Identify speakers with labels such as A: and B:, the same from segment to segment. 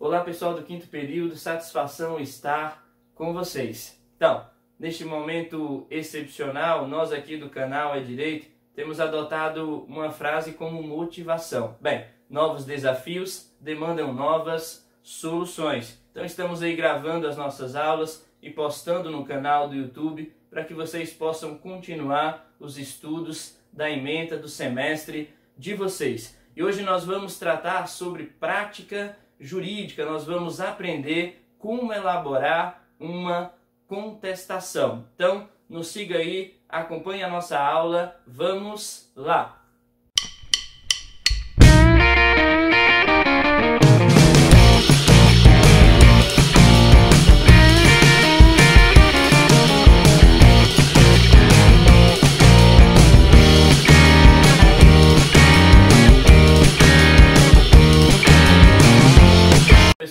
A: Olá pessoal do quinto período, satisfação estar com vocês. Então, neste momento excepcional, nós aqui do canal É Direito temos adotado uma frase como motivação. Bem, novos desafios demandam novas soluções. Então estamos aí gravando as nossas aulas e postando no canal do YouTube para que vocês possam continuar os estudos da ementa do semestre de vocês. E hoje nós vamos tratar sobre prática jurídica, nós vamos aprender como elaborar uma contestação. Então, nos siga aí, acompanhe a nossa aula, vamos lá!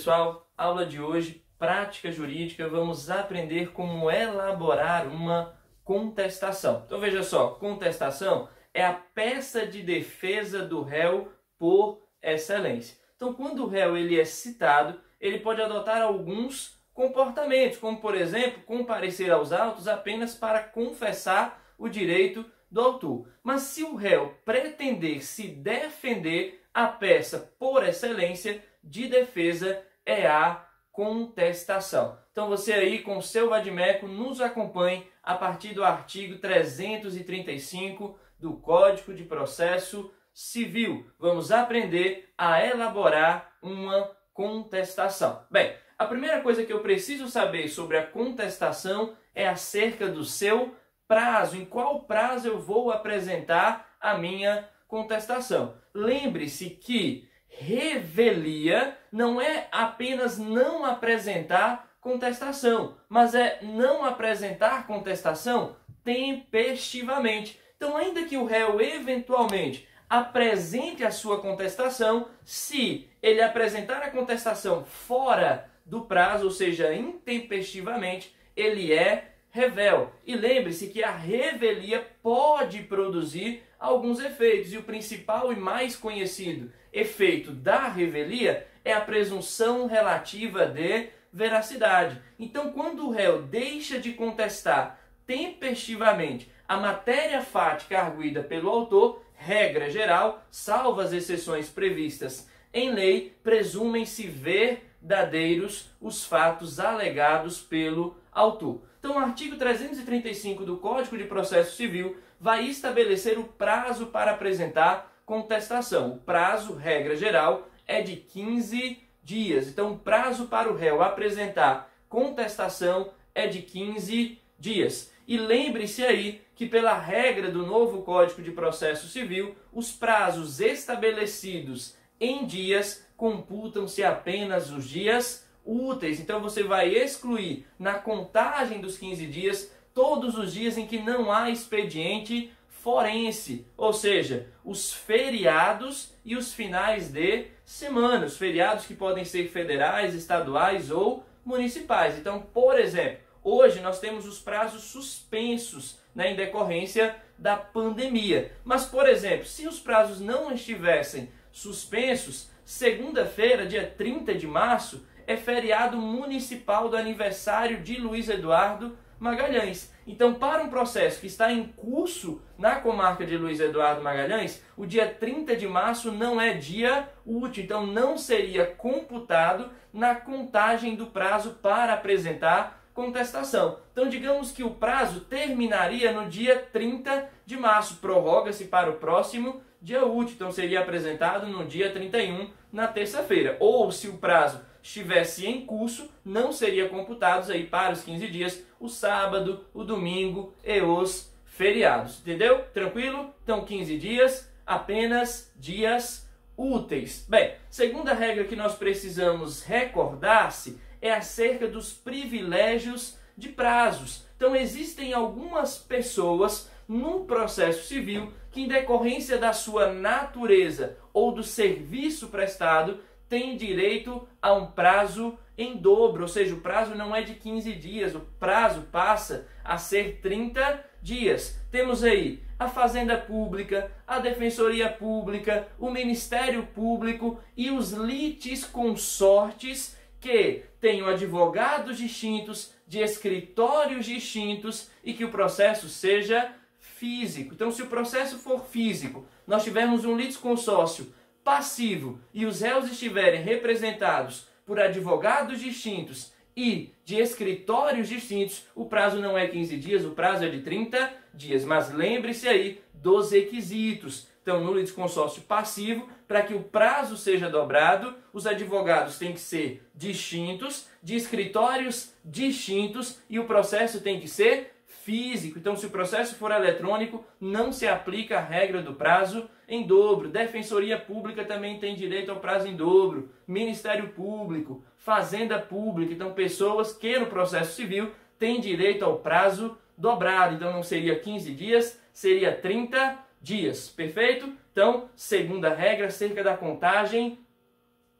A: Pessoal, aula de hoje, prática jurídica, vamos aprender como elaborar uma contestação. Então veja só, contestação é a peça de defesa do réu por excelência. Então quando o réu ele é citado, ele pode adotar alguns comportamentos, como por exemplo, comparecer aos autos apenas para confessar o direito do autor. Mas se o réu pretender se defender, a peça por excelência de defesa é a contestação. Então você aí com o seu vadimeco nos acompanhe a partir do artigo 335 do Código de Processo Civil. Vamos aprender a elaborar uma contestação. Bem, a primeira coisa que eu preciso saber sobre a contestação é acerca do seu prazo. Em qual prazo eu vou apresentar a minha contestação? Lembre-se que revelia não é apenas não apresentar contestação, mas é não apresentar contestação tempestivamente. Então, ainda que o réu eventualmente apresente a sua contestação, se ele apresentar a contestação fora do prazo, ou seja, intempestivamente, ele é revel. E lembre-se que a revelia pode produzir alguns efeitos, e o principal e mais conhecido efeito da revelia é a presunção relativa de veracidade. Então, quando o réu deixa de contestar tempestivamente a matéria fática arguida pelo autor, regra geral, salvo as exceções previstas em lei, presumem-se verdadeiros os fatos alegados pelo autor. Então, o artigo 335 do Código de Processo Civil vai estabelecer o prazo para apresentar contestação. O prazo, regra geral, é de 15 dias. Então, o prazo para o réu apresentar contestação é de 15 dias. E lembre-se aí que, pela regra do novo Código de Processo Civil, os prazos estabelecidos em dias computam-se apenas os dias úteis. Então você vai excluir na contagem dos 15 dias todos os dias em que não há expediente forense, ou seja, os feriados e os finais de semana, os feriados que podem ser federais, estaduais ou municipais. Então, por exemplo, hoje nós temos os prazos suspensos, em decorrência da pandemia. Mas, por exemplo, se os prazos não estivessem suspensos, segunda-feira, dia 30 de março, é feriado municipal do aniversário de Luiz Eduardo Magalhães. Então, para um processo que está em curso na comarca de Luiz Eduardo Magalhães, o dia 30 de março não é dia útil, então não seria computado na contagem do prazo para apresentar contestação. Então, digamos que o prazo terminaria no dia 30 de março, prorroga-se para o próximo dia útil, então seria apresentado no dia 31, na terça-feira. Ou, se o prazo estivesse em curso, não seria computados aí para os 15 dias o sábado, o domingo e os feriados. Entendeu? Tranquilo? Então 15 dias, apenas dias úteis. Bem, segunda regra que nós precisamos recordar-se é acerca dos privilégios de prazos. Então existem algumas pessoas no processo civil que, em decorrência da sua natureza ou do serviço prestado, tem direito a um prazo em dobro, ou seja, o prazo não é de 15 dias, o prazo passa a ser 30 dias. Temos aí a Fazenda Pública, a Defensoria Pública, o Ministério Público e os litisconsortes, que tenham advogados distintos, de escritórios distintos e que o processo seja físico. Então, se o processo for físico, nós tivermos um litisconsórcio passivo e os réus estiverem representados por advogados distintos e de escritórios distintos, o prazo não é 15 dias, o prazo é de 30 dias. Mas lembre-se aí dos requisitos. Então, no litisconsórcio passivo, para que o prazo seja dobrado, os advogados têm que ser distintos, de escritórios distintos e o processo tem que ser físico. Então, se o processo for eletrônico, não se aplica a regra do prazo em dobro. Defensoria Pública também tem direito ao prazo em dobro. Ministério Público, Fazenda Pública. Então, pessoas que no processo civil têm direito ao prazo dobrado. Então, não seria 15 dias, seria 30 dias. Perfeito? Então, segunda regra acerca da contagem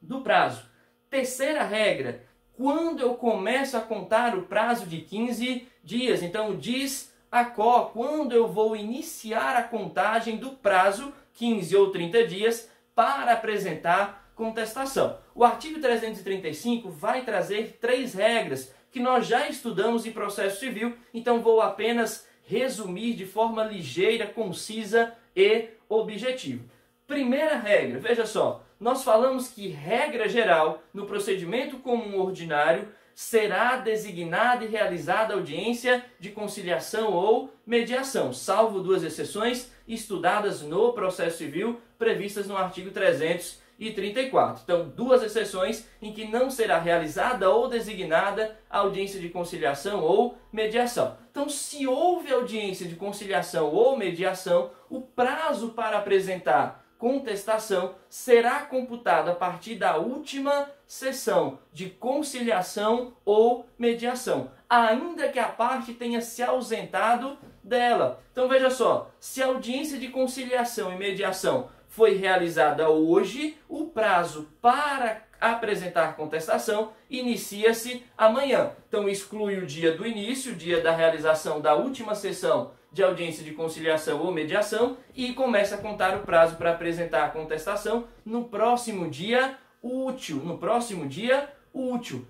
A: do prazo. Terceira regra, quando eu começo a contar o prazo de 15 dias. Então, diz a qual, quando eu vou iniciar a contagem do prazo, 15 ou 30 dias, para apresentar contestação. O artigo 335 vai trazer 3 regras que nós já estudamos em processo civil, então vou apenas resumir de forma ligeira, concisa e objetiva. Primeira regra, veja só, nós falamos que regra geral, no procedimento comum ordinário, será designada e realizada audiência de conciliação ou mediação, salvo 2 exceções estudadas no processo civil, previstas no artigo 334. Então, 2 exceções em que não será realizada ou designada a audiência de conciliação ou mediação. Então, se houve audiência de conciliação ou mediação, o prazo para apresentar contestação será computado a partir da última sessão de conciliação ou mediação, ainda que a parte tenha se ausentado dela. Então veja só, se a audiência de conciliação e mediação foi realizada hoje, o prazo para apresentar contestação inicia-se amanhã. Então exclui o dia do início, o dia da realização da última sessão de audiência de conciliação ou mediação e começa a contar o prazo para apresentar a contestação no próximo dia útil.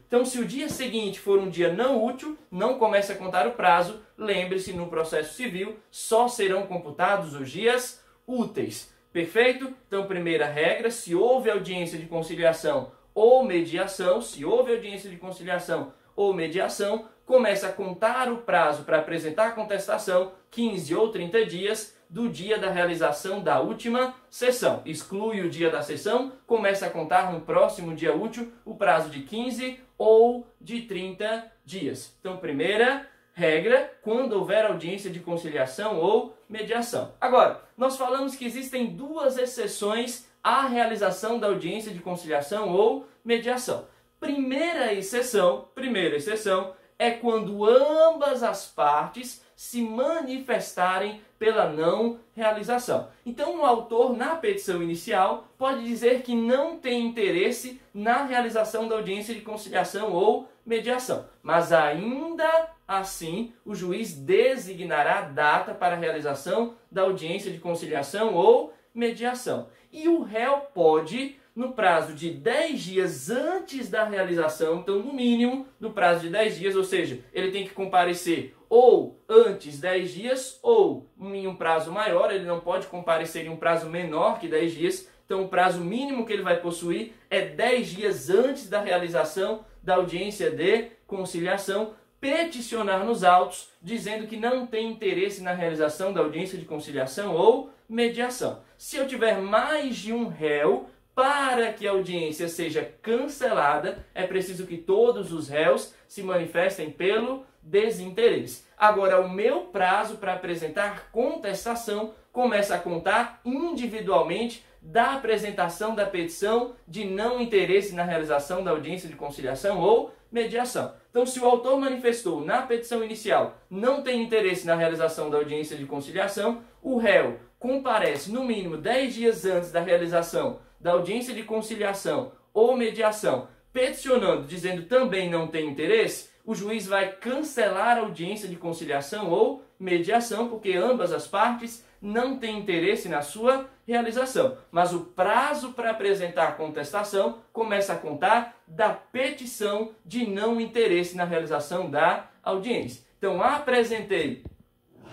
A: Então, se o dia seguinte for um dia não útil, não começa a contar o prazo. Lembre-se, no processo civil só serão computados os dias úteis. Perfeito? Então, primeira regra, se houve audiência de conciliação ou mediação, começa a contar o prazo para apresentar a contestação 15 ou 30 dias do dia da realização da última sessão. Exclui o dia da sessão, começa a contar no próximo dia útil o prazo de 15 ou de 30 dias. Então, primeira regra, quando houver audiência de conciliação ou mediação. Agora, nós falamos que existem 2 exceções à realização da audiência de conciliação ou mediação. Primeira exceção é quando ambas as partes se manifestarem pela não realização. Então, o autor, na petição inicial, pode dizer que não tem interesse na realização da audiência de conciliação ou mediação. Mas, ainda assim, o juiz designará data para a realização da audiência de conciliação ou mediação. E o réu pode, no prazo de 10 dias antes da realização, então no mínimo no prazo de 10 dias, ou seja, ele tem que comparecer ou antes 10 dias ou em um prazo maior, ele não pode comparecer em um prazo menor que 10 dias, então o prazo mínimo que ele vai possuir é 10 dias antes da realização da audiência de conciliação, peticionar nos autos, dizendo que não tem interesse na realização da audiência de conciliação ou mediação. Se eu tiver mais de um réu, para que a audiência seja cancelada, é preciso que todos os réus se manifestem pelo desinteresse. Agora, o meu prazo para apresentar contestação começa a contar individualmente da apresentação da petição de não interesse na realização da audiência de conciliação ou mediação. Então, se o autor manifestou na petição inicial não tem interesse na realização da audiência de conciliação, o réu comparece no mínimo 10 dias antes da realização da audiência de conciliação ou mediação, peticionando, dizendo também não tem interesse, o juiz vai cancelar a audiência de conciliação ou mediação, porque ambas as partes não têm interesse na sua realização. Mas o prazo para apresentar a contestação começa a contar da petição de não interesse na realização da audiência. Então, apresentei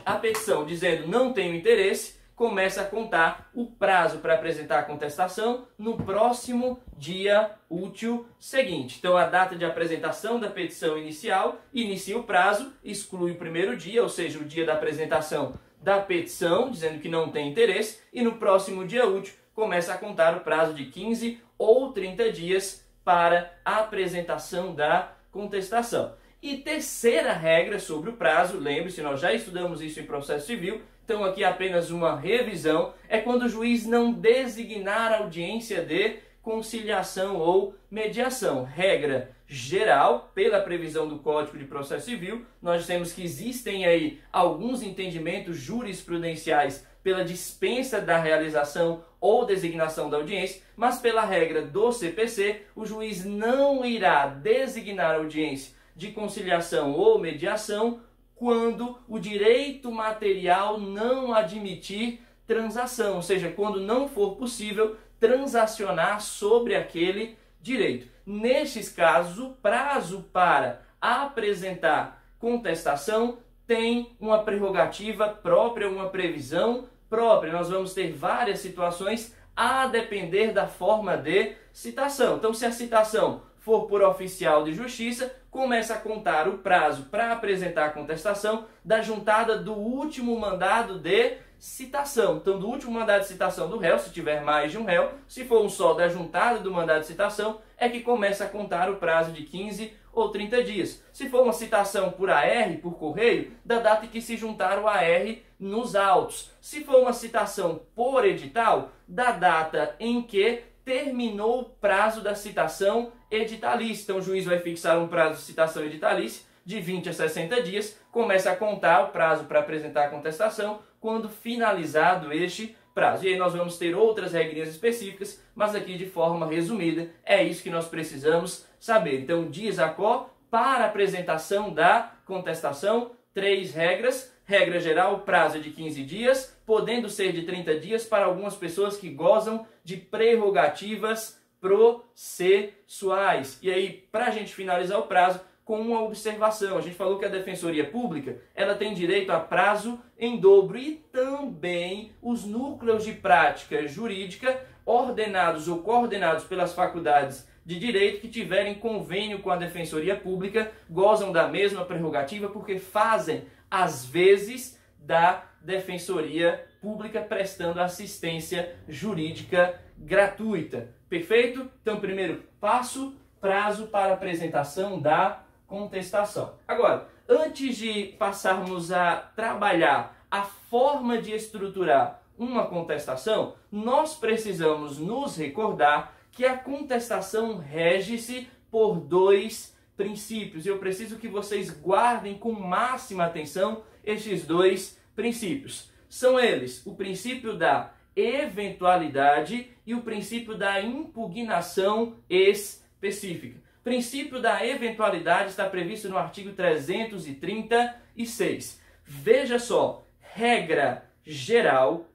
A: a petição dizendo não tenho interesse, começa a contar o prazo para apresentar a contestação no próximo dia útil seguinte. Então, a data de apresentação da petição inicial inicia o prazo, exclui o primeiro dia, ou seja, o dia da apresentação da petição, dizendo que não tem interesse, e no próximo dia útil começa a contar o prazo de 15 ou 30 dias para a apresentação da contestação. E terceira regra sobre o prazo, lembre-se, nós já estudamos isso em processo civil, então aqui apenas uma revisão, é quando o juiz não designar a audiência de conciliação ou mediação. Regra geral, pela previsão do Código de Processo Civil, nós temos que existem aí alguns entendimentos jurisprudenciais pela dispensa da realização ou designação da audiência, mas pela regra do CPC, o juiz não irá designar a audiência de conciliação ou mediação quando o direito material não admitir transação, ou seja, quando não for possível transacionar sobre aquele direito. Nestes casos, o prazo para apresentar contestação tem uma prerrogativa própria, uma previsão própria. Nós vamos ter várias situações a depender da forma de citação. Então, se a citação for por oficial de justiça, começa a contar o prazo para apresentar a contestação da juntada do último mandado de citação. Então, do último mandado de citação do réu, se tiver mais de um réu, se for um só da juntada do mandado de citação, é que começa a contar o prazo de 15 ou 30 dias. Se for uma citação por AR, por correio, da data em que se juntar o AR nos autos. Se for uma citação por edital, da data em que terminou o prazo da citação editalícia. Então, o juiz vai fixar um prazo de citação editalícia de 20 a 60 dias, começa a contar o prazo para apresentar a contestação quando finalizado este prazo. E aí nós vamos ter outras regrinhas específicas, mas aqui de forma resumida é isso que nós precisamos saber. Então, diz a CO, para apresentação da contestação, 3 regras. Regra geral, prazo de 15 dias, podendo ser de 30 dias para algumas pessoas que gozam de prerrogativas processuais. E aí, para a gente finalizar o prazo, com uma observação. A gente falou que a Defensoria Pública ela tem direito a prazo em dobro e também os núcleos de prática jurídica ordenados ou coordenados pelas faculdades de direito que tiverem convênio com a Defensoria Pública gozam da mesma prerrogativa porque fazem, às vezes, da Defensoria Pública prestando assistência jurídica gratuita. Perfeito? Então, primeiro passo, prazo para apresentação da contestação. Agora, antes de passarmos a trabalhar a forma de estruturar uma contestação, nós precisamos nos recordar que a contestação rege-se por 2 princípios. Eu preciso que vocês guardem com máxima atenção estes 2 princípios. São eles o princípio da eventualidade e o princípio da impugnação específica. O princípio da eventualidade está previsto no artigo 336. Veja só, regra geral,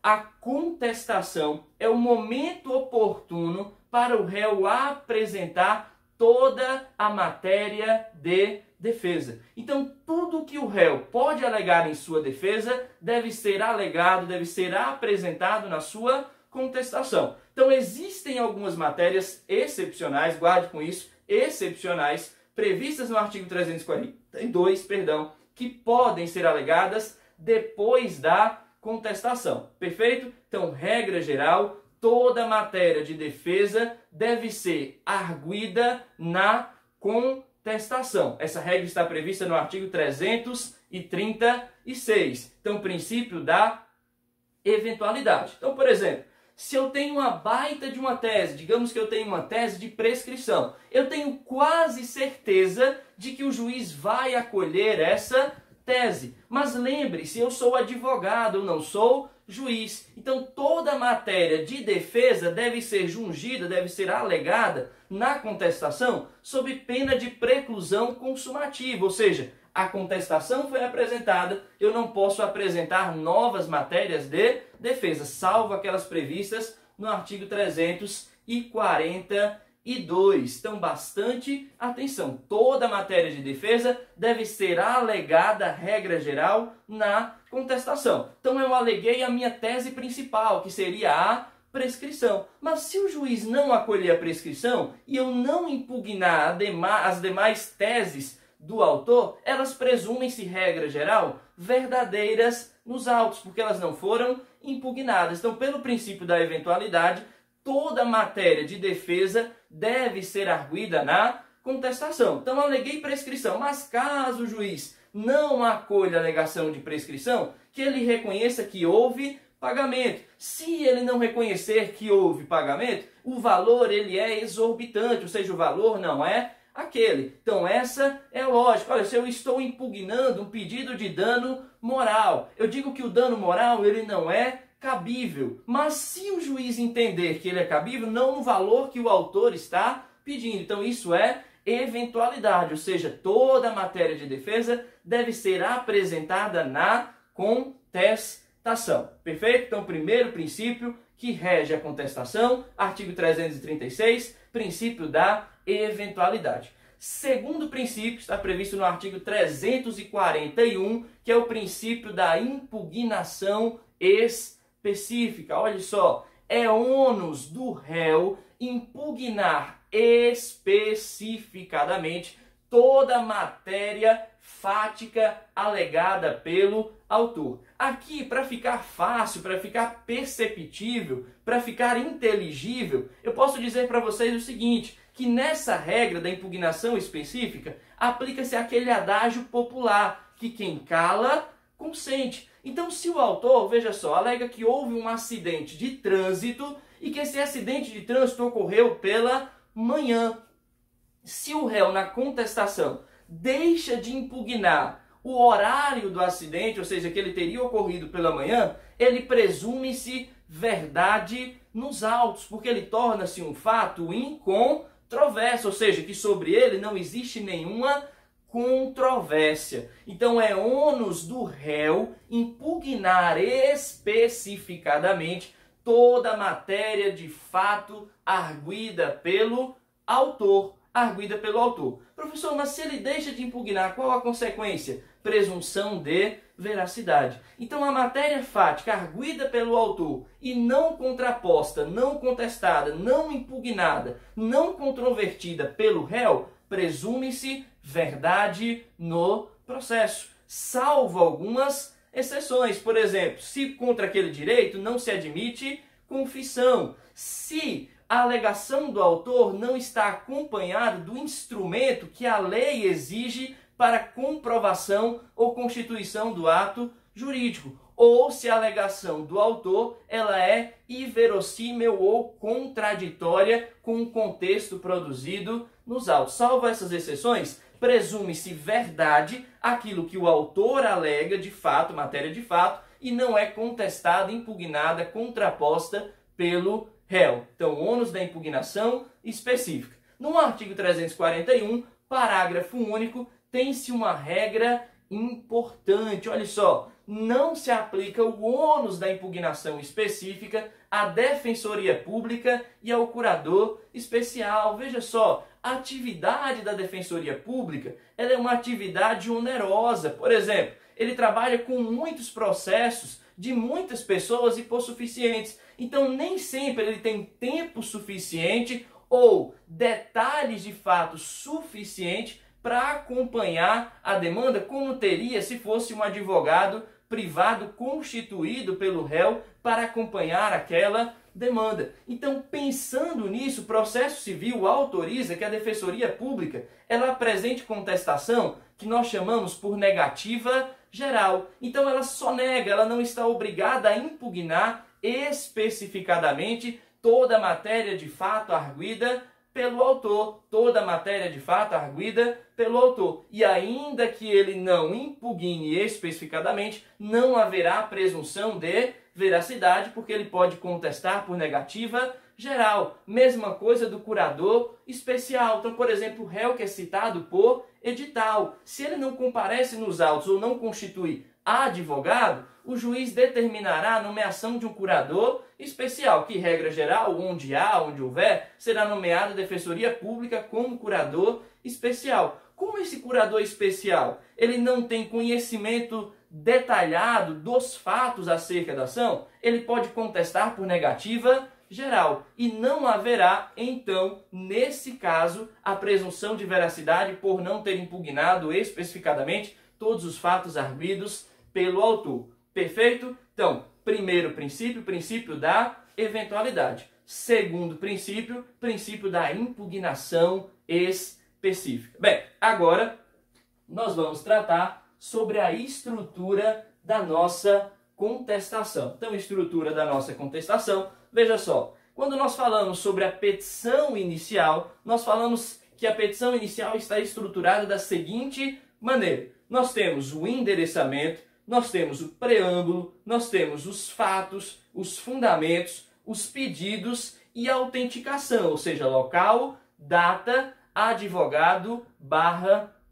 A: a contestação é o momento oportuno para o réu apresentar toda a matéria de defesa. Então, tudo que o réu pode alegar em sua defesa deve ser alegado, deve ser apresentado na sua contestação. Então, existem algumas matérias excepcionais, guarde com isso, excepcionais, previstas no artigo 342, que podem ser alegadas depois da contestação. Perfeito? Então, regra geral, toda matéria de defesa deve ser arguida na contestação. Essa regra está prevista no artigo 336. Então, o princípio da eventualidade. Então, por exemplo, se eu tenho uma baita de uma tese, digamos que eu tenho uma tese de prescrição, eu tenho quase certeza de que o juiz vai acolher essa tese. Mas lembre-se, eu sou advogado, eu não sou juiz. Então toda matéria de defesa deve ser jungida, deve ser alegada na contestação sob pena de preclusão consumativa, ou seja, a contestação foi apresentada, eu não posso apresentar novas matérias de defesa, salvo aquelas previstas no artigo 342. Então, bastante atenção. Toda matéria de defesa deve ser alegada, regra geral, na contestação. Então, eu aleguei a minha tese principal, que seria a prescrição. Mas se o juiz não acolher a prescrição e eu não impugnar as demais teses do autor, elas presumem-se, regra geral, verdadeiras nos autos, porque elas não foram impugnadas. Então, pelo princípio da eventualidade, toda matéria de defesa deve ser arguida na contestação. Então, aleguei prescrição, mas caso o juiz não acolha a alegação de prescrição, que ele reconheça que houve pagamento. Se ele não reconhecer que houve pagamento, o valor ele é exorbitante, ou seja, o valor não é aquele. Então essa é a lógica. Olha, se eu estou impugnando um pedido de dano moral, eu digo que o dano moral ele não é cabível. Mas se o juiz entender que ele é cabível, não no valor que o autor está pedindo. Então isso é eventualidade, ou seja, toda matéria de defesa deve ser apresentada na contestação. Perfeito? Então, primeiro princípio que rege a contestação, artigo 336, princípio da eventualidade. Segundo princípio, está previsto no artigo 341, que é o princípio da impugnação específica. Olha só, é ônus do réu impugnar especificadamente toda matéria fática alegada pelo autor. Aqui, para ficar fácil, para ficar perceptível, para ficar inteligível, eu posso dizer para vocês o seguinte, que nessa regra da impugnação específica, aplica-se aquele adágio popular, que quem cala, consente. Então, se o autor, veja só, alega que houve um acidente de trânsito e que esse acidente de trânsito ocorreu pela manhã, se o réu, na contestação, deixa de impugnar o horário do acidente, ou seja, que ele teria ocorrido pela manhã, ele presume-se verdade nos autos, porque ele torna-se um fato incontroverso, ou seja, que sobre ele não existe nenhuma controvérsia. Então é ônus do réu impugnar especificadamente toda a matéria de fato arguida pelo autor. Professor, mas se ele deixa de impugnar, qual a consequência? Presunção de veracidade. Então a matéria fática arguida pelo autor e não contraposta, não contestada, não impugnada, não controvertida pelo réu, presume-se verdade no processo, salvo algumas exceções. Por exemplo, se contra aquele direito não se admite confissão, se a alegação do autor não está acompanhada do instrumento que a lei exige para comprovação ou constituição do ato jurídico, ou se a alegação do autor ela é inverossímil ou contraditória com o contexto produzido nos autos. Salvo essas exceções, presume-se verdade aquilo que o autor alega de fato, matéria de fato, e não é contestada, impugnada, contraposta pelo réu. Então, ônus da impugnação específica. No artigo 341, parágrafo único, tem-se uma regra importante. Olha só, não se aplica o ônus da impugnação específica à Defensoria Pública e ao curador especial. Veja só, a atividade da Defensoria Pública ela é uma atividade onerosa. Por exemplo, ele trabalha com muitos processos de muitas pessoas hipossuficientes. Então, nem sempre ele tem tempo suficiente ou detalhes de fato suficiente para acompanhar a demanda, como teria se fosse um advogado privado constituído pelo réu para acompanhar aquela demanda. Então, pensando nisso, o processo civil autoriza que a Defensoria Pública ela apresente contestação que nós chamamos por negativa geral. Então, ela só nega, ela não está obrigada a impugnar especificadamente toda a matéria de fato arguida pelo autor, toda a matéria de fato arguida pelo autor. E ainda que ele não impugne especificadamente, não haverá presunção de veracidade, porque ele pode contestar por negativa geral. Mesma coisa do curador especial. Então, por exemplo, o réu que é citado por edital, se ele não comparece nos autos ou não constitui advogado, o juiz determinará a nomeação de um curador especial, que, regra geral, onde houver, será nomeada a Defensoria Pública como curador especial. Como esse curador especial, ele não tem conhecimento detalhado dos fatos acerca da ação, ele pode contestar por negativa geral. E não haverá, então, nesse caso, a presunção de veracidade por não ter impugnado especificadamente todos os fatos arguidos pelo autor. Perfeito? Então, primeiro princípio, princípio da eventualidade. Segundo princípio, princípio da impugnação específica. Bem, agora nós vamos tratar sobre a estrutura da nossa contestação. Então, estrutura da nossa contestação, veja só, quando nós falamos sobre a petição inicial, nós falamos que a petição inicial está estruturada da seguinte maneira. Nós temos o endereçamento, nós temos o preâmbulo, nós temos os fatos, os fundamentos, os pedidos e a autenticação, ou seja, local, data, advogado,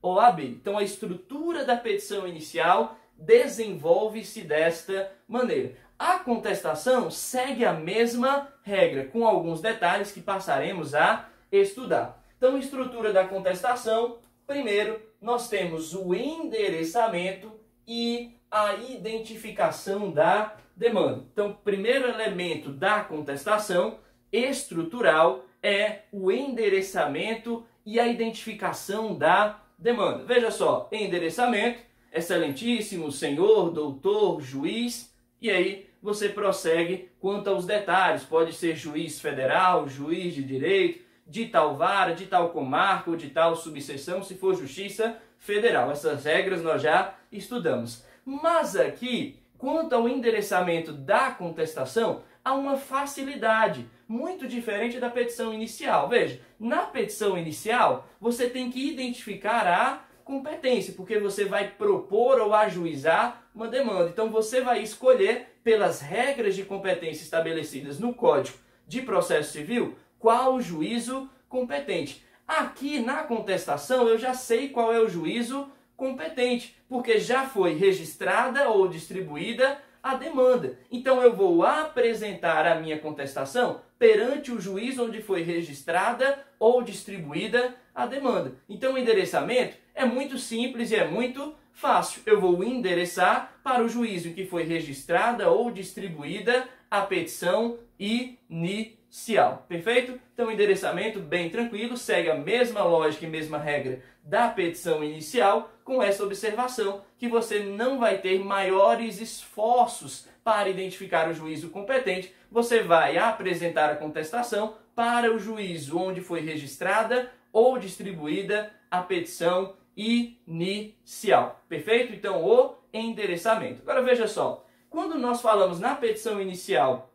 A: /OAB. Então, a estrutura da petição inicial desenvolve-se desta maneira. A contestação segue a mesma regra, com alguns detalhes que passaremos a estudar. Então, estrutura da contestação, primeiro, nós temos o endereçamento e a identificação da demanda. Então, o primeiro elemento da contestação estrutural é o endereçamento e a identificação da demanda. Veja só, endereçamento, excelentíssimo senhor, doutor, juiz, e aí você prossegue quanto aos detalhes. Pode ser juiz federal, juiz de direito, de tal vara, de tal comarca ou de tal subseção, se for justiça federal. Essas regras nós já estudamos. Mas aqui, quanto ao endereçamento da contestação, há uma facilidade muito diferente da petição inicial. Veja, na petição inicial, você tem que identificar a competência, porque você vai propor ou ajuizar uma demanda. Então, você vai escolher, pelas regras de competência estabelecidas no Código de Processo Civil, qual o juízo competente. Aqui, na contestação, eu já sei qual é o juízo competente, porque já foi registrada ou distribuída a demanda. Então, eu vou apresentar a minha contestação perante o juiz onde foi registrada ou distribuída a demanda. Então, o endereçamento é muito simples e é muito fácil. Eu vou endereçar para o juízo em que foi registrada ou distribuída a petição inicial. Perfeito? Então, o endereçamento bem tranquilo, segue a mesma lógica e mesma regra da petição inicial, com essa observação que você não vai ter maiores esforços para identificar o juízo competente. Você vai apresentar a contestação para o juízo onde foi registrada ou distribuída a petição inicial. Perfeito? Então, o endereçamento. Agora, veja só. Quando nós falamos na petição inicial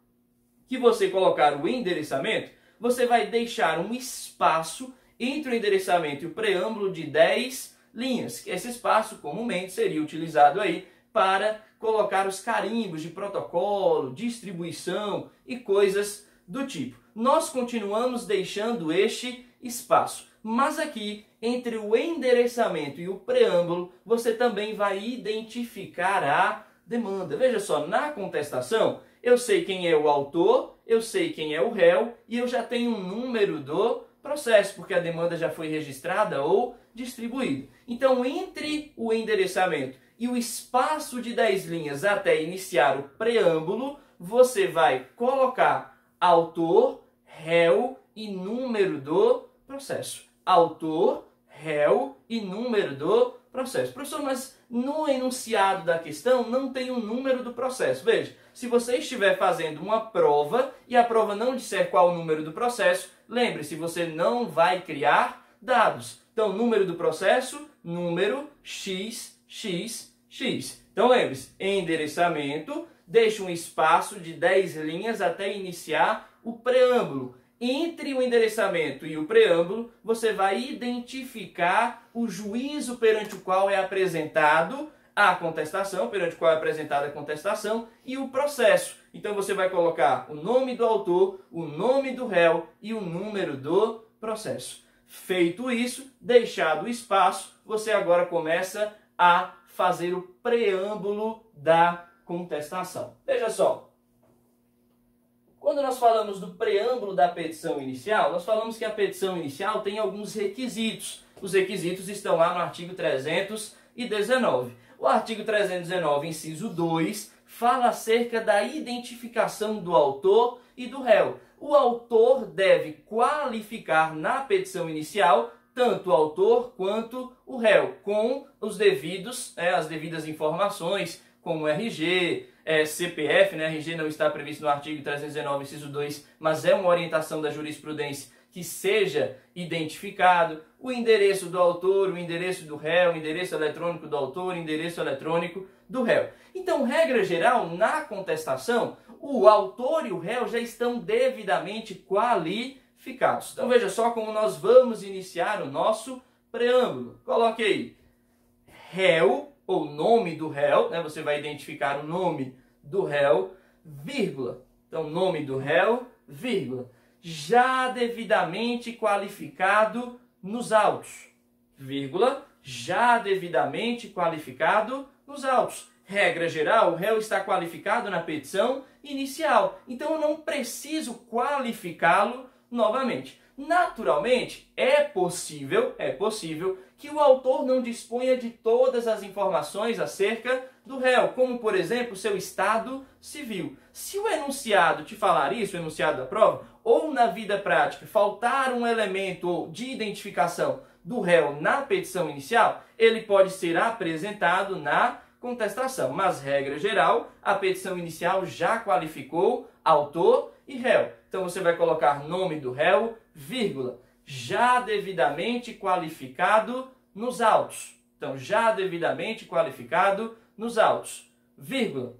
A: que você colocar o endereçamento, você vai deixar um espaço entre o endereçamento e o preâmbulo de 10 linhas. Esse espaço comumente seria utilizado aí para colocar os carimbos de protocolo, distribuição e coisas do tipo. Nós continuamos deixando este espaço, mas aqui entre o endereçamento e o preâmbulo você também vai identificar a demanda. Veja só, na contestação eu sei quem é o autor, eu sei quem é o réu e eu já tenho um número do processo, porque a demanda já foi registrada ou distribuída. Então, entre o endereçamento e o espaço de 10 linhas até iniciar o preâmbulo, você vai colocar autor, réu e número do processo. Autor, réu e número do processo. Professor, mas no enunciado da questão não tem o número do processo. Veja, se você estiver fazendo uma prova e a prova não disser qual o número do processo, lembre-se, você não vai criar dados. Então, número do processo, número XXX. Então, lembre-se, endereçamento, deixa um espaço de 10 linhas até iniciar o preâmbulo. Entre o endereçamento e o preâmbulo, você vai identificar o juízo perante o qual é apresentado a contestação, perante o qual é apresentada a contestação, e o processo. Então você vai colocar o nome do autor, o nome do réu e o número do processo. Feito isso, deixado o espaço, você agora começa a fazer o preâmbulo da contestação. Veja só. Quando nós falamos do preâmbulo da petição inicial, nós falamos que a petição inicial tem alguns requisitos. Os requisitos estão lá no artigo 319. O artigo 319, inciso 2, fala acerca da identificação do autor e do réu. O autor deve qualificar na petição inicial tanto o autor quanto o réu, com os devidos, as devidas informações, como RG, CPF, RG não está previsto no artigo 319, inciso 2, mas é uma orientação da jurisprudência que seja identificado, o endereço do autor, o endereço do réu, o endereço eletrônico do autor, o endereço eletrônico do réu. Então, regra geral, na contestação, o autor e o réu já estão devidamente qualificados. Então, veja só como nós vamos iniciar o nosso preâmbulo. Coloque aí, réu, ou nome do réu, você vai identificar o nome do réu, vírgula. Então, nome do réu, vírgula. Já devidamente qualificado nos autos, vírgula, já devidamente qualificado nos autos. Regra geral, o réu está qualificado na petição inicial, então eu não preciso qualificá-lo novamente. Naturalmente, é possível que o autor não disponha de todas as informações acerca do réu, como, por exemplo, seu estado civil. Se o enunciado te falar isso, o enunciado da prova, ou na vida prática faltar um elemento de identificação do réu na petição inicial, ele pode ser apresentado na contestação. Mas, regra geral, a petição inicial já qualificou autor e réu. Então, você vai colocar nome do réu, vírgula, já devidamente qualificado nos autos. Então, já devidamente qualificado nos autos, vírgula,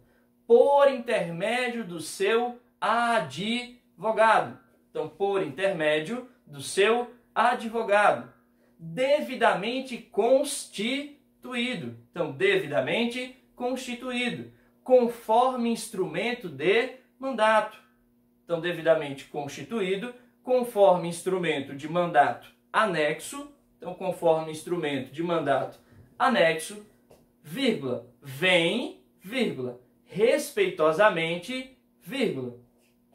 A: por intermédio do seu advogado. Então, por intermédio do seu advogado. Devidamente constituído. Então, devidamente constituído. Conforme instrumento de mandato. Então, devidamente constituído, conforme instrumento de mandato anexo. Então, conforme instrumento de mandato anexo, vírgula, vem, vírgula, respeitosamente, vírgula.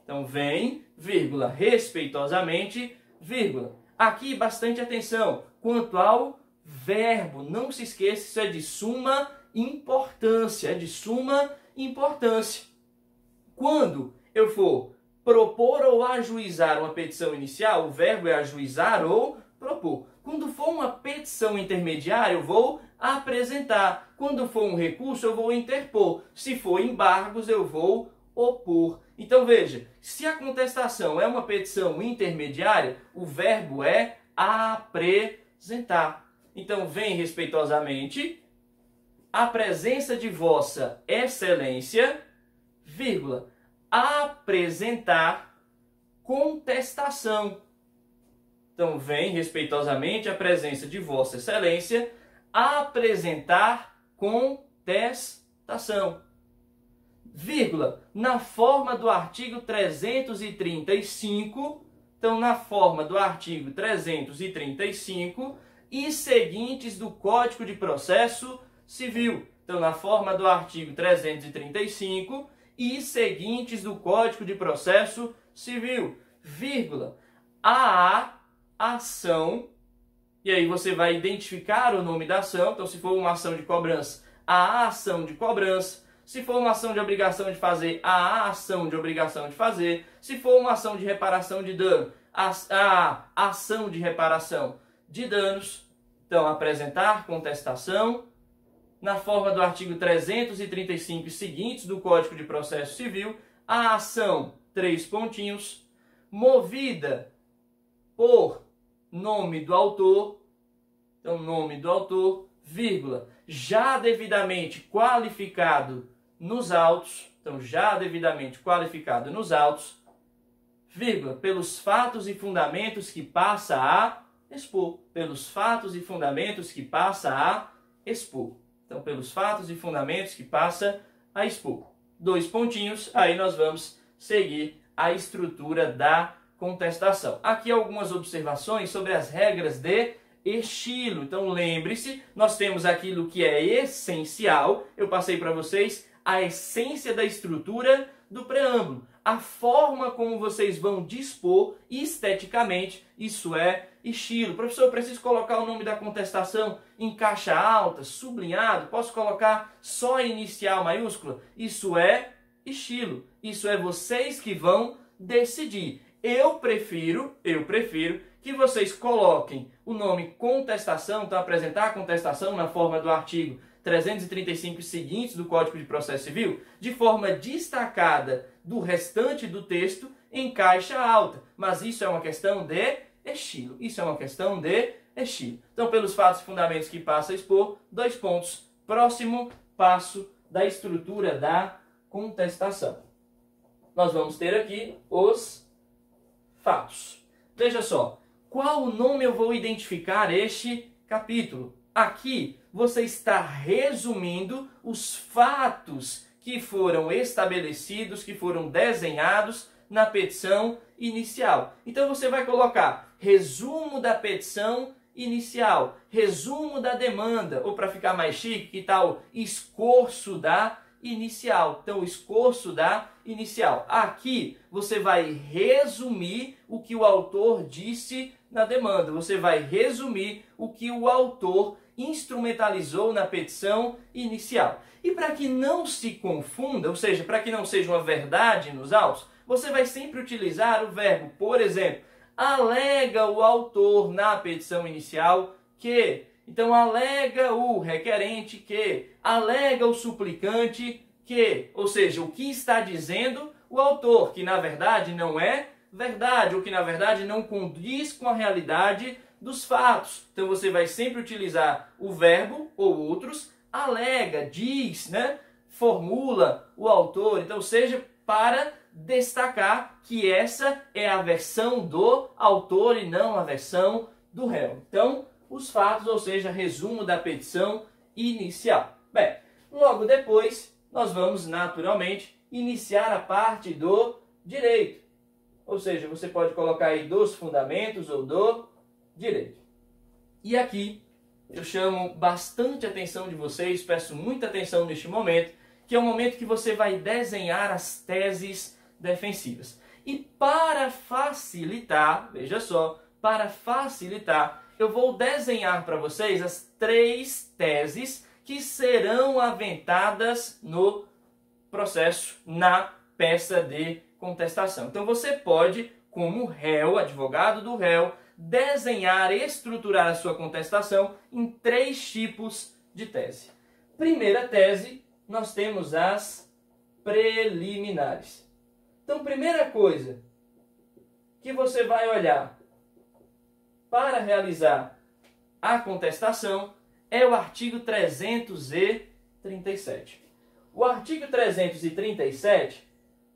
A: Então, vem, vírgula, respeitosamente, vírgula. Aqui, bastante atenção quanto ao verbo. Não se esqueça, isso é de suma importância. É de suma importância. Quando eu for propor ou ajuizar uma petição inicial, o verbo é ajuizar ou propor. Quando for uma petição intermediária, eu vou apresentar. Quando for um recurso, eu vou interpor. Se for embargos, eu vou opor. Então veja, se a contestação é uma petição intermediária, o verbo é apresentar. Então vem respeitosamente, a presença de vossa excelência, vírgula, apresentar contestação. Então vem respeitosamente a presença de vossa excelência, apresentar contestação. Vírgula, na forma do artigo 335, então na forma do artigo 335 e seguintes do Código de Processo Civil. Então na forma do artigo 335 e seguintes do Código de Processo Civil, vírgula, a ação, e aí você vai identificar o nome da ação. Então se for uma ação de cobrança, a ação de cobrança. Se for uma ação de obrigação de fazer, a ação de obrigação de fazer. Se for uma ação de reparação de dano, a ação de reparação de danos. Então, apresentar contestação na forma do artigo 335 e seguintes do Código de Processo Civil, a ação, 3 pontinhos, movida por nome do autor, então nome do autor, vírgula, já devidamente qualificado nos autos, então já devidamente qualificado nos autos, vírgula, pelos fatos e fundamentos que passa a expor, pelos fatos e fundamentos que passa a expor. Então, pelos fatos e fundamentos que passa a expor. 2 pontinhos, aí nós vamos seguir a estrutura da contestação. Aqui algumas observações sobre as regras de estilo. Então, lembre-se, nós temos aquilo que é essencial. Eu passei para vocês a essência da estrutura do preâmbulo. A forma como vocês vão dispor esteticamente, isso é estilo. Professor, eu preciso colocar o nome da contestação em caixa alta, sublinhado? Posso colocar só inicial maiúscula? Isso é estilo. Isso é vocês que vão decidir. Eu prefiro que vocês coloquem o nome contestação, então apresentar a contestação na forma do artigo 335 e seguintes do Código de Processo Civil, de forma destacada do restante do texto em caixa alta. Mas isso é uma questão de estilo. Isso é uma questão de estilo. Então, pelos fatos e fundamentos que passa a expor, 2 pontos. Próximo passo da estrutura da contestação. Nós vamos ter aqui os fatos. Veja só, qual nome eu vou identificar este capítulo? Aqui você está resumindo os fatos que foram estabelecidos, que foram desenhados na petição inicial. Então você vai colocar resumo da petição inicial, resumo da demanda, ou para ficar mais chique, que tal escorço da inicial. Então, o escorço da inicial. Aqui você vai resumir o que o autor disse na demanda. Você vai resumir o que o autor instrumentalizou na petição inicial. E para que não se confunda, ou seja, para que não seja uma verdade nos autos, você vai sempre utilizar o verbo, por exemplo, alega o autor na petição inicial que. Então, alega o requerente que, alega o suplicante que, ou seja, o que está dizendo o autor, que na verdade não é verdade, ou que na verdade não condiz com a realidade dos fatos. Então, você vai sempre utilizar o verbo ou outros, alega, diz, né? Formula o autor, então seja para destacar que essa é a versão do autor e não a versão do réu. Então, os fatos, ou seja, resumo da petição inicial. Bem, logo depois, nós vamos naturalmente iniciar a parte do direito. Ou seja, você pode colocar aí dos fundamentos ou do direito. E aqui eu chamo bastante atenção de vocês, peço muita atenção neste momento, que é o momento que você vai desenhar as teses defensivas. E para facilitar, veja só, para facilitar, eu vou desenhar para vocês as 3 teses que serão aventadas no processo, na peça de contestação. Então você pode, como réu, advogado do réu, desenhar e estruturar a sua contestação em 3 tipos de tese. Primeira tese, nós temos as preliminares. Então, primeira coisa que você vai olhar para realizar a contestação é o artigo 337. O artigo 337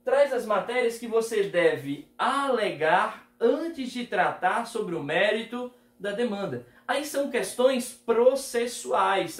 A: traz as matérias que você deve alegar antes de tratar sobre o mérito da demanda. Aí são questões processuais,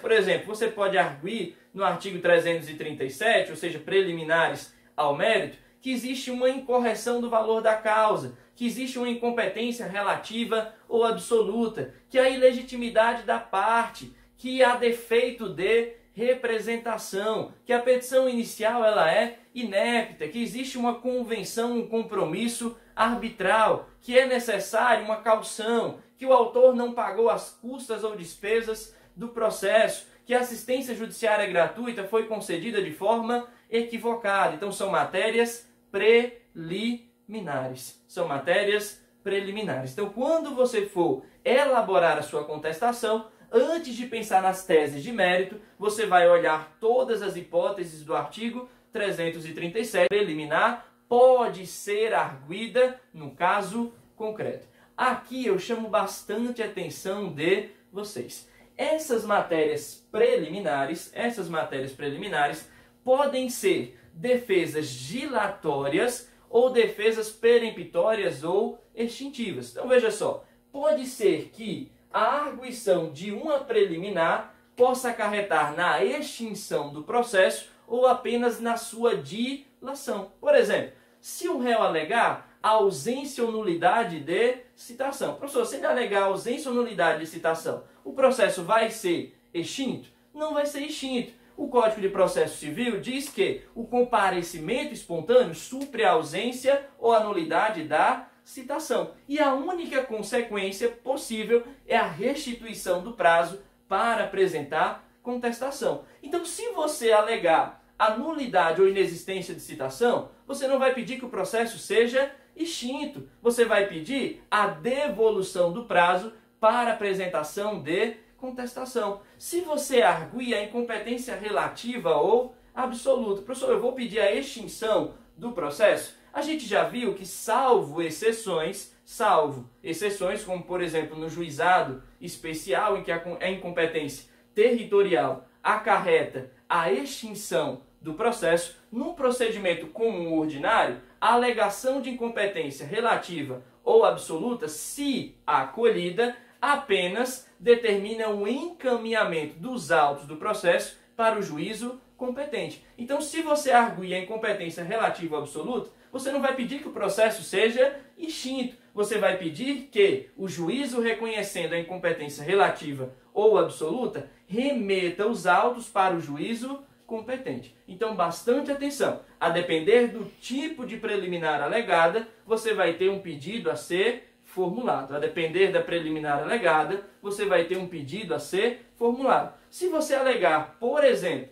A: Por exemplo, você pode arguir no artigo 337, ou seja, preliminares ao mérito, que existe uma incorreção do valor da causa, que existe uma incompetência relativa ou absoluta, que há ilegitimidade da parte, que há defeito de representação, que a petição inicial ela é inepta, que existe uma convenção, um compromisso arbitral, que é necessário uma caução, que o autor não pagou as custas ou despesas do processo, que a assistência judiciária gratuita foi concedida de forma equivocada. Então são matérias preliminares. Então quando você for elaborar a sua contestação, antes de pensar nas teses de mérito, você vai olhar todas as hipóteses do artigo 337. Preliminar pode ser arguida no caso concreto. Aqui eu chamo bastante atenção de vocês. Essas matérias preliminares podem ser defesas dilatórias ou defesas peremptórias ou extintivas. Então veja só, pode ser que a arguição de uma preliminar possa acarretar na extinção do processo ou apenas na sua dilação. Por exemplo, se o réu alegar a ausência ou nulidade de citação. Professor, se ele alegar a ausência ou nulidade de citação, o processo vai ser extinto? Não vai ser extinto. O Código de Processo Civil diz que o comparecimento espontâneo supre a ausência ou a nulidade da citação. E a única consequência possível é a restituição do prazo para apresentar contestação. Então, se você alegar a nulidade ou inexistência de citação, você não vai pedir que o processo seja extinto. Você vai pedir a devolução do prazo para apresentação de contestação. Se você arguir a incompetência relativa ou absoluta, professor, eu vou pedir a extinção do processo. A gente já viu que, salvo exceções, como por exemplo no juizado especial, em que a incompetência territorial acarreta a extinção do processo, num procedimento comum ordinário, a alegação de incompetência relativa ou absoluta, se acolhida, apenas determina o encaminhamento dos autos do processo para o juízo competente. Então, se você arguir a incompetência relativa ou absoluta, você não vai pedir que o processo seja extinto. Você vai pedir que o juízo, reconhecendo a incompetência relativa ou absoluta, remeta os autos para o juízo competente. Então, bastante atenção. A depender do tipo de preliminar alegada, você vai ter um pedido a ser formulado. A depender da preliminar alegada, você vai ter um pedido a ser formulado. Se você alegar, por exemplo,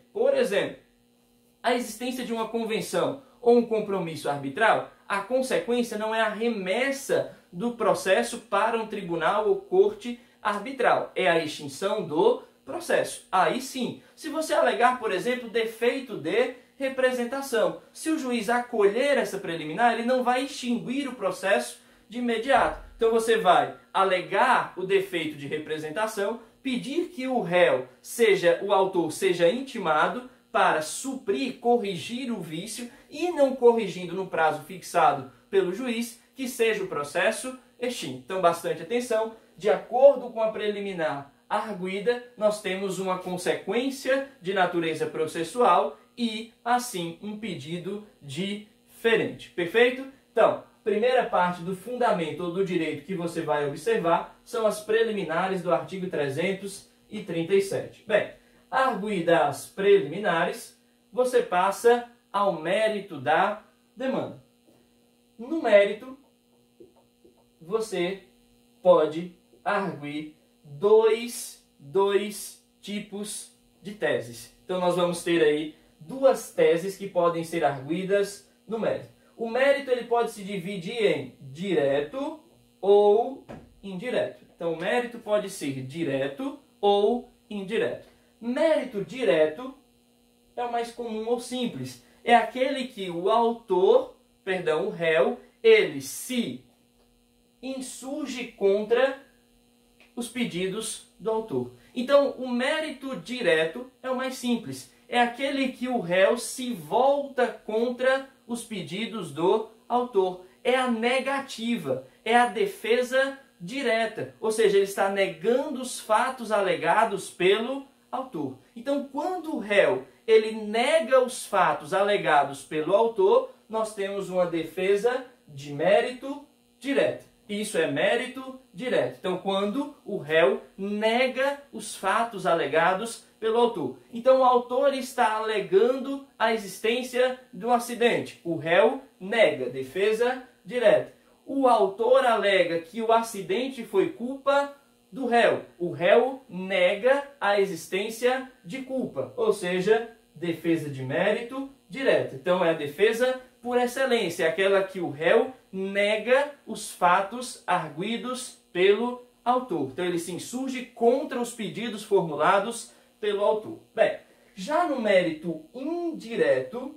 A: a existência de uma convenção ou um compromisso arbitral, a consequência não é a remessa do processo para um tribunal ou corte arbitral, é a extinção do processo. Aí sim, se você alegar, por exemplo, defeito de representação, se o juiz acolher essa preliminar, ele não vai extinguir o processo de imediato. Então você vai alegar o defeito de representação, pedir que o réu, o autor, seja intimado para suprir, corrigir o vício e, não corrigindo no prazo fixado pelo juiz, que seja o processo extinto. Então, bastante atenção. De acordo com a preliminar arguida, nós temos uma consequência de natureza processual e, assim, um pedido diferente. Perfeito? Então, primeira parte do fundamento ou do direito que você vai observar são as preliminares do artigo 337. Bem, arguidas as preliminares, você passa ao mérito da demanda. No mérito, você pode arguir dois tipos de teses. Então nós vamos ter aí duas teses que podem ser arguidas no mérito. O mérito ele pode se dividir em direto ou indireto. Então o mérito pode ser direto ou indireto. Mérito direto é o mais comum ou simples. É aquele que o réu, ele se insurge contra os pedidos do autor. Então, o mérito direto é o mais simples. É aquele que o réu se volta contra os pedidos do autor. É a negativa, é a defesa direta. Ou seja, ele está negando os fatos alegados pelo autor. Então, quando o réu ele nega os fatos alegados pelo autor, nós temos uma defesa de mérito direto. Isso é mérito direto. Então, quando o réu nega os fatos alegados pelo autor. Então, o autor está alegando a existência de um acidente. O réu nega, defesa direta. O autor alega que o acidente foi culpa do réu. O réu nega a existência de culpa. Ou seja, defesa de mérito direto. Então, é a defesa por excelência, é aquela que o réu nega os fatos arguidos pelo autor. Então, ele se insurge contra os pedidos formulados pelo autor. Bem, já no mérito indireto,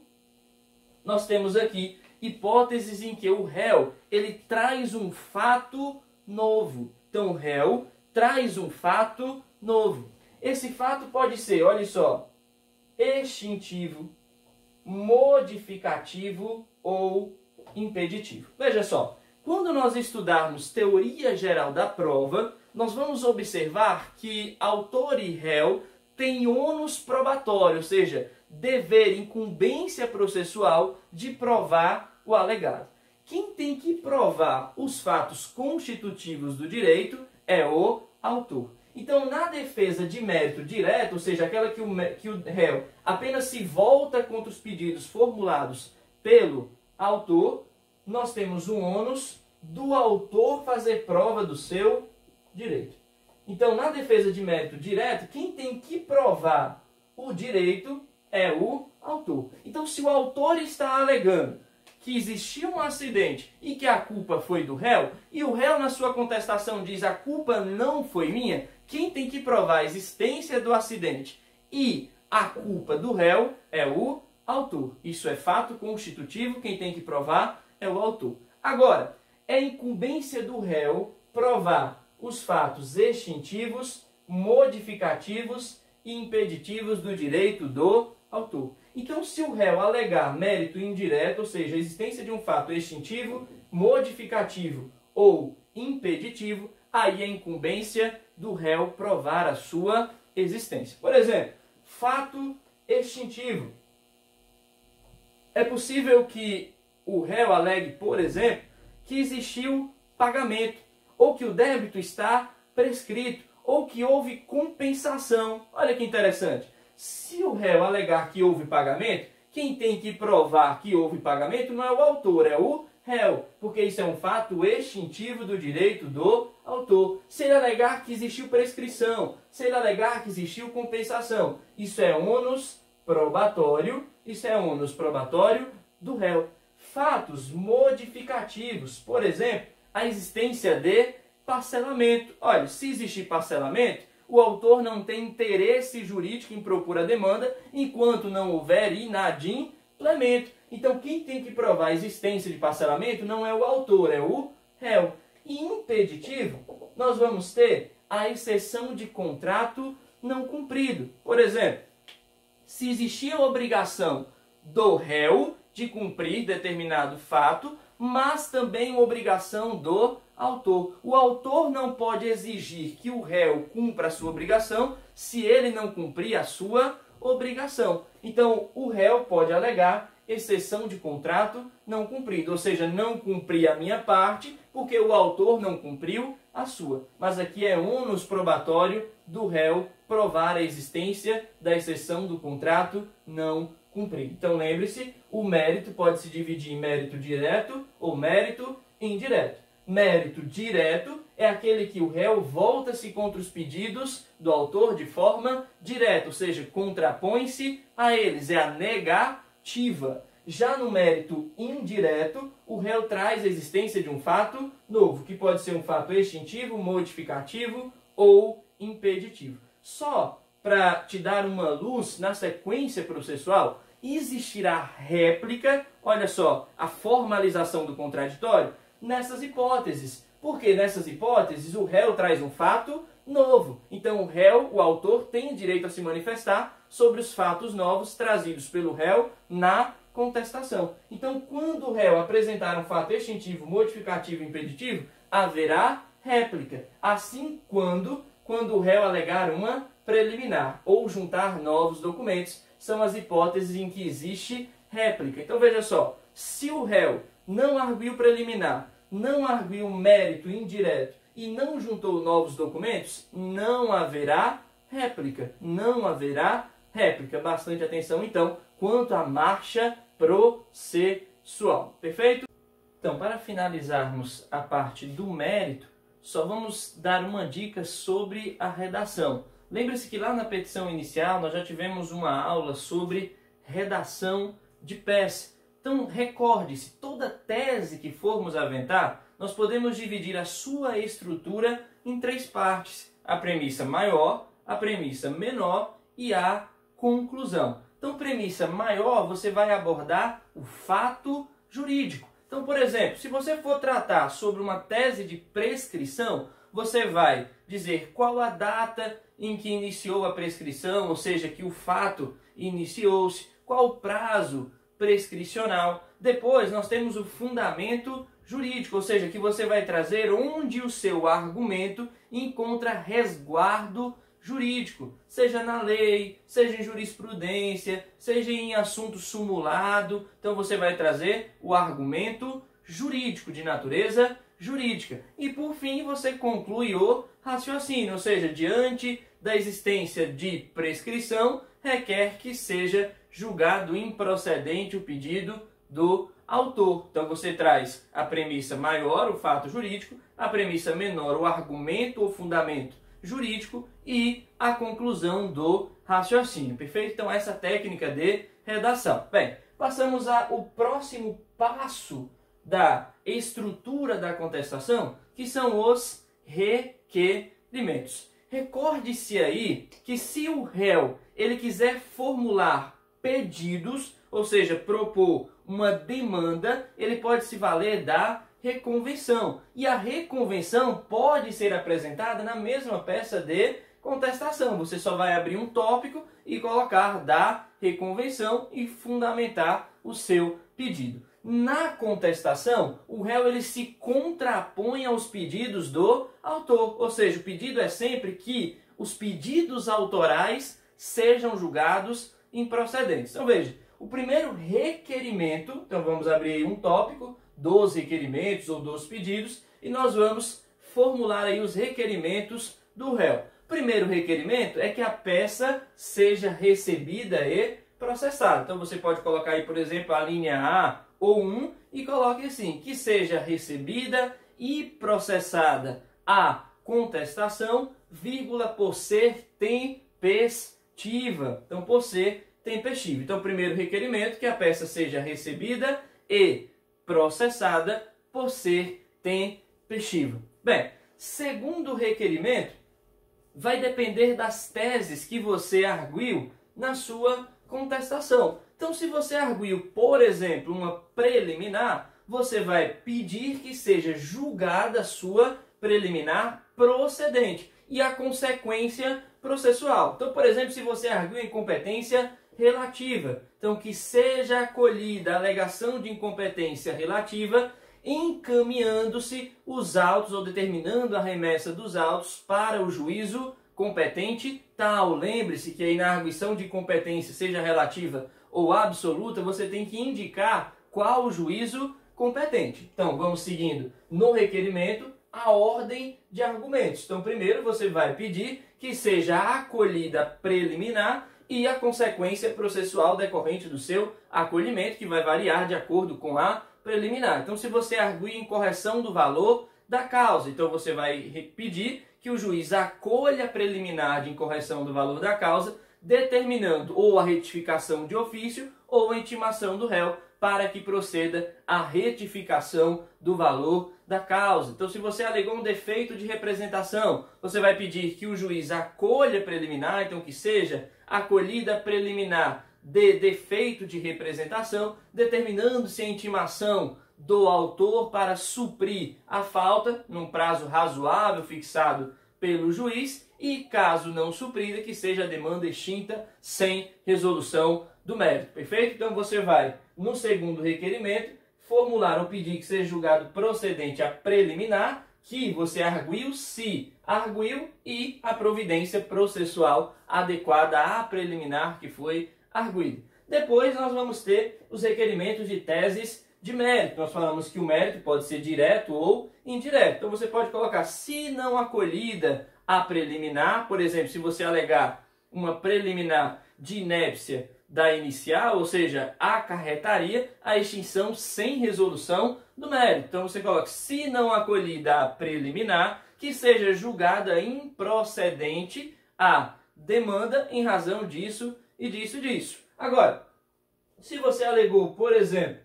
A: nós temos aqui hipóteses em que o réu ele traz um fato novo. Então, o réu traz um fato novo. Esse fato pode ser, olha só, extintivo, modificativo ou impeditivo. Veja só, quando nós estudarmos teoria geral da prova, nós vamos observar que autor e réu têm ônus probatório, ou seja, dever, incumbência processual de provar o alegado. Quem tem que provar os fatos constitutivos do direito é o autor. Então, na defesa de mérito direto, ou seja, aquela que o réu apenas se volta contra os pedidos formulados pelo autor, nós temos o ônus do autor fazer prova do seu direito. Então, na defesa de mérito direto, quem tem que provar o direito é o autor. Então, se o autor está alegando que existiu um acidente e que a culpa foi do réu, e o réu na sua contestação diz a culpa não foi minha, quem tem que provar a existência do acidente e a culpa do réu é o autor. Isso é fato constitutivo, quem tem que provar é o autor. Agora, é incumbência do réu provar os fatos extintivos, modificativos e impeditivos do direito do autor. Então, se o réu alegar mérito indireto, ou seja, a existência de um fato extintivo, modificativo ou impeditivo, aí é incumbência do réu provar a sua existência. Por exemplo, fato extintivo. É possível que o réu alegue, por exemplo, que existiu pagamento, ou que o débito está prescrito, ou que houve compensação. Olha que interessante. Se o réu alegar que houve pagamento, quem tem que provar que houve pagamento não é o autor, é o réu, porque isso é um fato extintivo do direito do autor. Se ele alegar que existiu prescrição, se ele alegar que existiu compensação, isso é ônus probatório, do réu. Fatos modificativos, por exemplo, a existência de parcelamento. Olha, se existir parcelamento, o autor não tem interesse jurídico em propor a demanda enquanto não houver inadimplemento. Então, quem tem que provar a existência de parcelamento não é o autor, é o réu. E impeditivo, nós vamos ter a exceção de contrato não cumprido. Por exemplo, se existia a obrigação do réu de cumprir determinado fato, mas também uma obrigação do autor. O autor não pode exigir que o réu cumpra a sua obrigação se ele não cumprir a sua obrigação. Então, o réu pode alegar exceção de contrato não cumprido, ou seja, não cumpri a minha parte porque o autor não cumpriu a sua. Mas aqui é ônus probatório do réu provar a existência da exceção do contrato não cumprido. Então, lembre-se, o mérito pode se dividir em mérito direto ou mérito indireto. Mérito direto é aquele que o réu volta-se contra os pedidos do autor de forma direta, ou seja, contrapõe-se a eles, é a negativa. Já no mérito indireto, o réu traz a existência de um fato novo, que pode ser um fato extintivo, modificativo ou impeditivo. Só para te dar uma luz na sequência processual, existirá réplica, olha só, a formalização do contraditório, nessas hipóteses. Porque nessas hipóteses o réu traz um fato novo. Então o réu, o autor, tem direito a se manifestar sobre os fatos novos trazidos pelo réu na contestação. Então, quando o réu apresentar um fato extintivo, modificativo e impeditivo, haverá réplica. Assim, quando o réu alegar uma preliminar ou juntar novos documentos, são as hipóteses em que existe réplica. Então, veja só, se o réu não arguiu preliminar, não arguiu mérito indireto e não juntou novos documentos, não haverá réplica. Não haverá réplica. Bastante atenção, então, quanto à marcha processual. Perfeito? Então, para finalizarmos a parte do mérito, só vamos dar uma dica sobre a redação. Lembre-se que lá na petição inicial nós já tivemos uma aula sobre redação de peça. Então, recorde-se, toda tese que formos aventar, nós podemos dividir a sua estrutura em 3 partes. A premissa maior, a premissa menor e a conclusão. Então, premissa maior, você vai abordar o fato jurídico. Então, por exemplo, se você for tratar sobre uma tese de prescrição, você vai dizer qual a data em que iniciou a prescrição, ou seja, que o fato iniciou-se, qual o prazo prescricional. Depois nós temos o fundamento jurídico, ou seja, que você vai trazer onde o seu argumento encontra resguardo jurídico, seja na lei, seja em jurisprudência, seja em assunto simulado. Então você vai trazer o argumento jurídico, de natureza jurídica. E por fim você conclui o raciocínio, ou seja, diante da existência de prescrição, requer que seja julgado improcedente o pedido do autor. Então você traz a premissa maior, o fato jurídico, a premissa menor, o argumento ou fundamento jurídico e a conclusão do raciocínio. Perfeito? Então essa técnica de redação. Bem, passamos ao próximo passo da estrutura da contestação, que são os requerimentos. Recorde-se aí que se o réu ele quiser formular pedidos, ou seja, propor uma demanda, ele pode se valer da reconvenção. E a reconvenção pode ser apresentada na mesma peça de contestação. Você só vai abrir um tópico e colocar da reconvenção e fundamentar o seu pedido. Na contestação, o réu ele se contrapõe aos pedidos do autor, ou seja, o pedido é sempre que os pedidos autorais sejam julgados improcedentes. Então veja, o primeiro requerimento, então vamos abrir aí um tópico, 12 requerimentos ou 12 pedidos, e nós vamos formular aí os requerimentos do réu. O primeiro requerimento é que a peça seja recebida e processada. Então você pode colocar aí, por exemplo, a linha A ou 1 e coloque assim, que seja recebida e processada a contestação, vírgula, por ser tempestiva. Então, por ser tempestiva. Então, o primeiro requerimento, que a peça seja recebida e processada por ser tempestiva. Bem, segundo requerimento, vai depender das teses que você arguiu na sua contestação. Então, se você arguiu, por exemplo, uma preliminar, você vai pedir que seja julgada a sua preliminar procedente e a consequência processual. Então, por exemplo, se você arguiu incompetência relativa, então que seja acolhida a alegação de incompetência relativa, encaminhando-se os autos ou determinando a remessa dos autos para o juízo competente tal. Lembre-se que aí na arguição de incompetência, seja relativa ou absoluta, você tem que indicar qual o juízo competente. Então, vamos seguindo no requerimento a ordem de argumentos. Então, primeiro você vai pedir que seja acolhida preliminar e a consequência processual decorrente do seu acolhimento, que vai variar de acordo com a preliminar. Então, se você arguir incorreção do valor da causa, então você vai pedir que o juiz acolha a preliminar de incorreção do valor da causa, determinando ou a retificação de ofício ou a intimação do réu para que proceda a retificação do valor da causa. Então, se você alegou um defeito de representação, você vai pedir que o juiz acolha a preliminar, então que seja acolhida a preliminar de defeito de representação, determinando-se a intimação do autor para suprir a falta num prazo razoável fixado pelo juiz e, caso não suprida, que seja a demanda extinta sem resolução do mérito. Perfeito? Então você vai, no segundo requerimento, formular um pedido que seja julgado procedente a preliminar, que você arguiu, se arguiu, e a providência processual adequada à preliminar que foi arguída. Depois nós vamos ter os requerimentos de teses de mérito. Nós falamos que o mérito pode ser direto ou indireto. Então você pode colocar, se não acolhida a preliminar, por exemplo, se você alegar uma preliminar de inépcia da inicial, ou seja, acarretaria a extinção sem resolução do mérito. Então você coloca, se não acolhida a preliminar, que seja julgada improcedente a demanda em razão disso e disso e disso. Agora, se você alegou, por exemplo,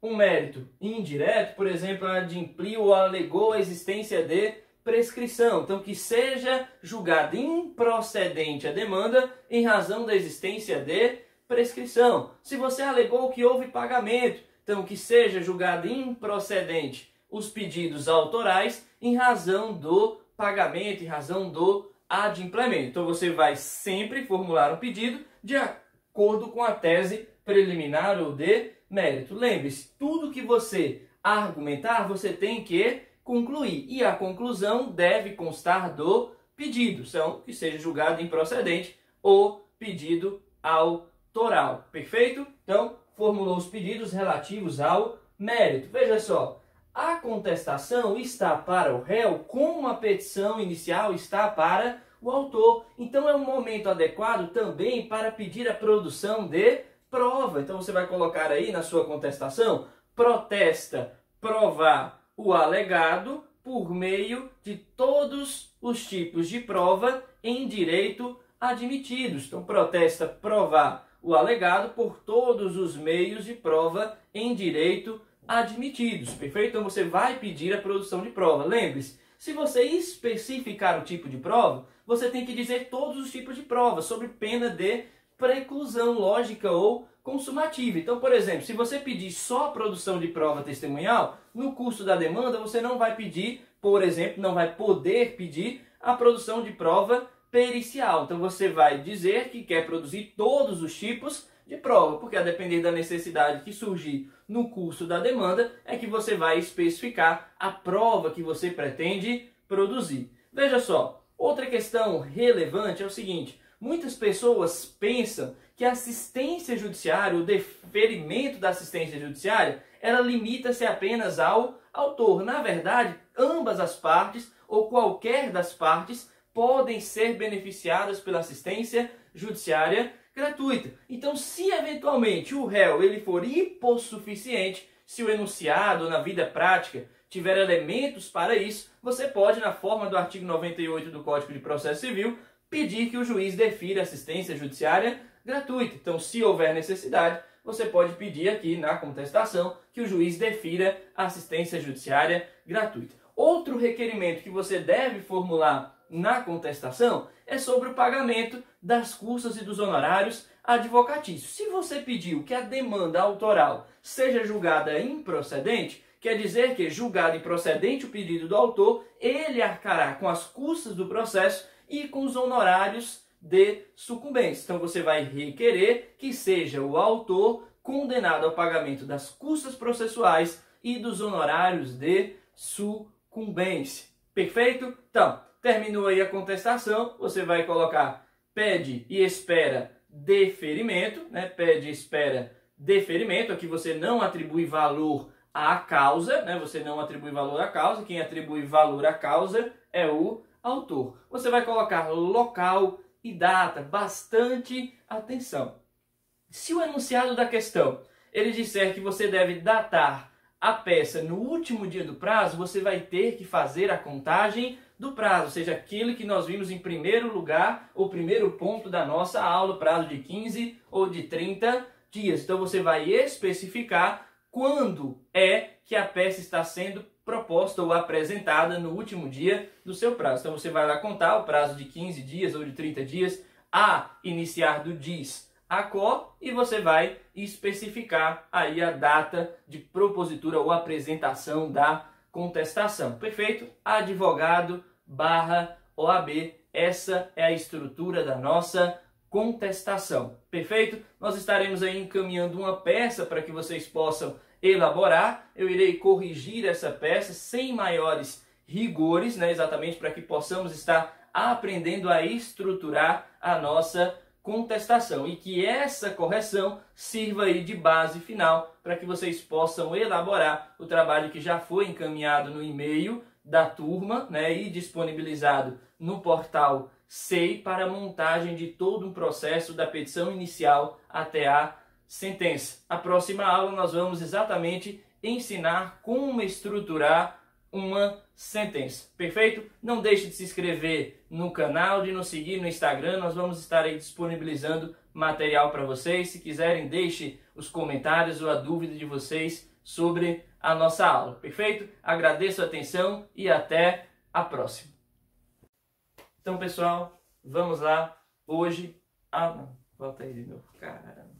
A: um mérito indireto, por exemplo, adimpliu ou alegou a existência de prescrição, então que seja julgada improcedente a demanda em razão da existência de prescrição. Se você alegou que houve pagamento, então que seja julgado improcedente os pedidos autorais em razão do pagamento, em razão do adimplemento. Então você vai sempre formular um pedido de acordo com a tese preliminar ou de mérito. Lembre-se, tudo que você argumentar, você tem que concluir. E a conclusão deve constar do pedido, são que seja julgado improcedente o pedido autoral. Perfeito? Então, formulou os pedidos relativos ao mérito. Veja só, a contestação está para o réu como a petição inicial está para o autor. Então, é um momento adequado também para pedir a produção de prova. Então, você vai colocar aí na sua contestação, protesta provar o alegado por meio de todos os tipos de prova em direito admitidos. Então, protesta provar o alegado por todos os meios de prova em direito admitidos. Perfeito? Então, você vai pedir a produção de prova. Lembre-se, se você especificar o tipo de prova, você tem que dizer todos os tipos de prova, sob pena de preclusão lógica ou consumativa. Então, por exemplo, se você pedir só a produção de prova testemunhal, no curso da demanda você não vai pedir, por exemplo, não vai poder pedir a produção de prova pericial. Então, você vai dizer que quer produzir todos os tipos de prova, porque a depender da necessidade que surgir no curso da demanda, é que você vai especificar a prova que você pretende produzir. Veja só, outra questão relevante é o seguinte: muitas pessoas pensam que a assistência judiciária, o deferimento da assistência judiciária, ela limita-se apenas ao autor. Na verdade, ambas as partes, ou qualquer das partes, podem ser beneficiadas pela assistência judiciária gratuita. Então, se eventualmente o réu ele for hipossuficiente, se o enunciado na vida prática tiver elementos para isso, você pode, na forma do artigo 98 do Código de Processo Civil, pedir que o juiz defira assistência judiciária gratuita. Então, se houver necessidade, você pode pedir aqui na contestação que o juiz defira assistência judiciária gratuita. Outro requerimento que você deve formular na contestação é sobre o pagamento das custas e dos honorários advocatícios. Se você pediu que a demanda autoral seja julgada improcedente, quer dizer que, julgado improcedente o pedido do autor, ele arcará com as custas do processo e com os honorários de sucumbência. Então, você vai requerer que seja o autor condenado ao pagamento das custas processuais e dos honorários de sucumbência. Perfeito? Então, terminou aí a contestação, você vai colocar pede e espera deferimento, né? Pede e espera deferimento, aqui você não atribui valor à causa, né? Você não atribui valor à causa, quem atribui valor à causa é o autor. Você vai colocar local e data, bastante atenção. Se o enunciado da questão ele disser que você deve datar a peça no último dia do prazo, você vai ter que fazer a contagem do prazo, ou seja, aquilo que nós vimos em primeiro lugar, o primeiro ponto da nossa aula, prazo de 15 ou de 30 dias. Então você vai especificar quando é que a peça está sendo proposta ou apresentada no último dia do seu prazo. Então você vai lá contar o prazo de 15 dias ou de 30 dias a iniciar do diz a quo e você vai especificar aí a data de propositura ou apresentação da contestação. Perfeito? Advogado / OAB, essa é a estrutura da nossa contestação. Perfeito? Nós estaremos aí encaminhando uma peça para que vocês possam elaborar. Eu irei corrigir essa peça sem maiores rigores, né, exatamente para que possamos estar aprendendo a estruturar a nossa contestação e que essa correção sirva aí de base final para que vocês possam elaborar o trabalho que já foi encaminhado no e-mail da turma, né, e disponibilizado no portal SEI para a montagem de todo um processo da petição inicial até a sentença. A próxima aula nós vamos exatamente ensinar como estruturar uma sentença. Perfeito? Não deixe de se inscrever no canal, de nos seguir no Instagram. Nós vamos estar aí disponibilizando material para vocês. Se quiserem, deixe os comentários ou a dúvida de vocês sobre a nossa aula. Perfeito? Agradeço a atenção e até a próxima. Então, pessoal, vamos lá. Hoje... Ah, não. Volta aí de novo. Caramba.